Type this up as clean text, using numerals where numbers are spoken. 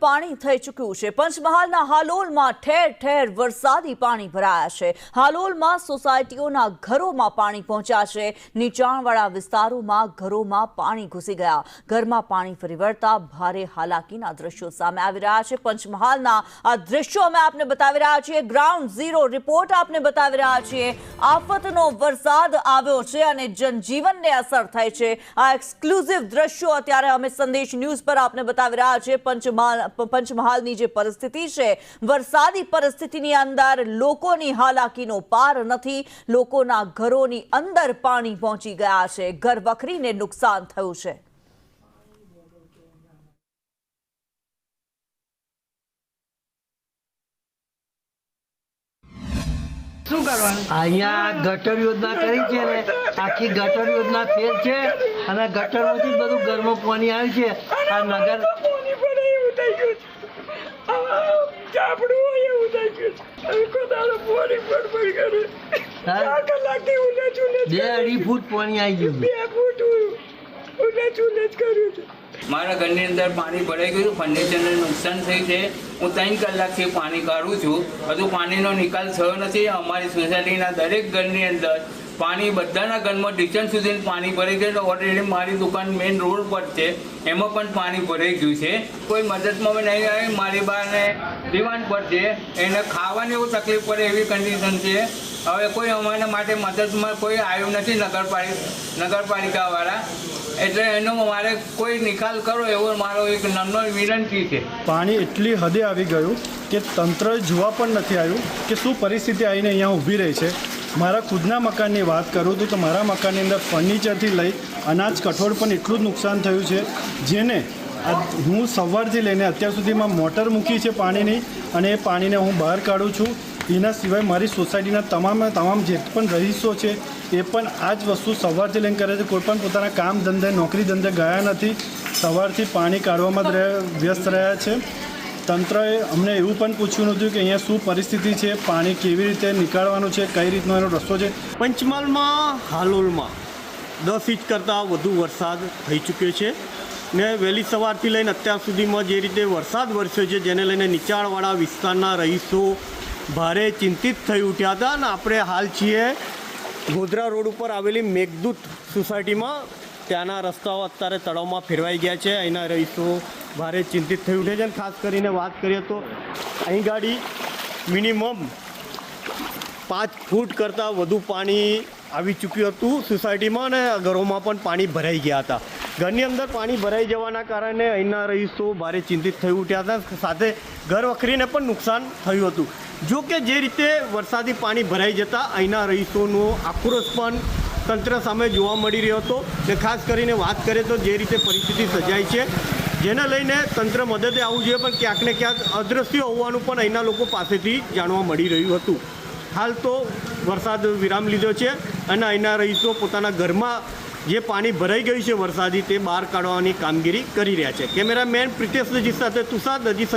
પાણી થઈ ચૂક્યું છે। પંચમહાલના હાલોલમાં ઠેર ઠેર વરસાદી પાણી ભરાયા છે। હાલોલમાં સોસાયટીઓના ઘરોમાં પાણી પહોંચ્યા છે। નીચાણવાળા વિસ્તારોમાં ઘરોમાં પાણી ઘૂસી ગયા। ઘરમાં પાણી ફરી વળતા ભારે હાલાકીના દ્રશ્યો સામે આવી રહ્યા છે। પંચમહાલના આ દ્રશ્યો અમે આપને બતાવી રહ્યા છીએ। ગ્રાઉન્ડ ઝીરો રિપોર્ટ આપને બતાવી રહ્યા છીએ। આફતનો વરસાદ આવ્યો છે અને જનજીવનને અસર થઈ છે। આ એક્સક્લુઝિવ દ્રશ્યો અત્યારે અમે સંદેશ ન્યૂઝ પર આપને બતાવી રહ્યા છે। પંચમહાલની જે પરિસ્થિતિ છે, વરસાદી પરિસ્થિતિની અંદર લોકોની હાલાકીનો પાર નથી। લોકોના ઘરોની અંદર પાણી પહોંચી ગયા છે। ઘર વખરીને નુકસાન થયું છે। શું કરવાનું? અહીંયા ગટર યોજના કરી છે ને, આખી ગટર યોજના ફેલ છે અને ગટરમાંથી બધું ઘરમાં પાણી આવ્યું છે। આ નગર પાણી પડે એવું થઈ ગયું ચાપડું હોય એવું થઈ ગયું। કોદાળો પાણી પડપડ કરે 4 કલાકથી ઉને ચૂને 2-2.5 ફૂટ પાણી આવી ગયું। 2 ફૂટ ઉને ચૂને જ કર્યું છે। મારા ઘરની અંદર પાણી ભરાઈ ગયું, ફર્નિચરને નુકસાન થયું છે। હું 3 કલાકથી પાણી કાઢું છું, હજુ પાણીનો નિકાલ થયો નથી। અમારી સોસાયટીના દરેક ઘરની અંદર પાણી, બધાના ઘરમાં ડિસ્ટન્સ સુધી પાણી ભરાઈ ગયું। ઓલરેડી મારી દુકાન મેઇન રોડ પર છે, એમાં પણ પાણી ભરાઈ ગયું છે। કોઈ મદદમાં નહીં આવે। મારી બાને દીવાન પર છે, એને ખાવાની એવું તકલીફ પડે એવી કન્ડિશન છે। હવે કોઈ અમારા માટે મદદમાં કોઈ આવ્યું નથી નગરપાલિકાવાળા, એટલે એનો મારે કોઈ નિકાલ કરો એવો મારો એક નમ્ર વિનંતી છે। પાણી એટલી હદે આવી ગયું કે તંત્ર જોવા પણ નથી આવ્યું કે શું પરિસ્થિતિ આવીને અહીંયા ઊભી રહી છે। મારા ખુદના મકાનની વાત કરું તો મારા મકાનની અંદર ફર્નિચરથી લઈ અનાજ કઠોળ પણ એટલું જ નુકસાન થયું છે, જેને હું સવારથી લઈને અત્યાર સુધીમાં મોટર મૂકી છે પાણીની, અને એ પાણીને હું બહાર કાઢું છું। એના સિવાય મારી સોસાયટીના તમામ જે પણ રહીશો છે એ પણ આ જ વસ્તુ સવારથી લઈને કરે છે। કોઈ પણ પોતાના કામ ધંધે, નોકરી ધંધે ગયા નથી, સવારથી પાણી કાઢવામાં જ વ્યસ્ત રહ્યા છે। તંત્રએ અમને એવું પણ પૂછ્યું નહોતું કે અહીંયા શું પરિસ્થિતિ છે, પાણી કેવી રીતે નીકાળવાનું છે, કઈ રીતનો એનો રસ્તો છે। પંચમહાલમાં હાલોલમાં 10 ઇંચ કરતાં વધુ વરસાદ થઈ ચૂક્યો છે ને વહેલી સવારથી લઈને અત્યાર સુધીમાં જે રીતે વરસાદ વરસ્યો છે, જેને લઈને નીચાણવાળા વિસ્તારના રહીશો ભારે ચિંતિત થઈ ઉઠ્યા હતા। અને આપણે હાલ છીએ ગોધરા રોડ ઉપર આવેલી મેઘદૂત સોસાયટીમાં। ત્યાંના રસ્તાઓ અત્યારે તળાવમાં ફેરવાઈ ગયા છે। અહીંના રહીશો ભારે ચિંતિત થઈ ઉઠે છે। અને ખાસ કરીને વાત કરીએ તો અહીં ગાડી મિનિમમ 5 ફૂટ કરતાં વધુ પાણી આવી ચૂક્યું હતું સોસાયટીમાં, અને ઘરોમાં પણ પાણી ભરાઈ ગયા હતા। ઘરની અંદર પાણી ભરાઈ જવાના કારણે અહીંના રહીશો ભારે ચિંતિત થઈ ઉઠ્યા હતા, સાથે ઘર વખરીને પણ નુકસાન થયું હતું। જો કે જે રીતે વરસાદી પાણી ભરાઈ જતાં અહીંના રહીશોનો આક્રોશ પણ તંત્ર સામે જોવા મળી રહ્યો હતો। ને ખાસ કરીને વાત કરીએ તો જે રીતે પરિસ્થિતિ સર્જાઈ છે, જેને લઈને તંત્ર મદદે આવવું જોઈએ, પણ ક્યાંક ને ક્યાંક અદ્રશ્ય હોવાનું પણ અહીંના લોકો પાસેથી જાણવા મળી રહ્યું હતું। હાલ તો વરસાદ વિરામ લીધો છે અને અહીંના રહીશો પોતાના ઘરમાં જે પાણી ભરાઈ ગયું છે વરસાદી, તે બહાર કાઢવાની કામગીરી કરી રહ્યા છે। કેમેરામેન પ્રિતેશ નજી સાથે તુષાર નજી।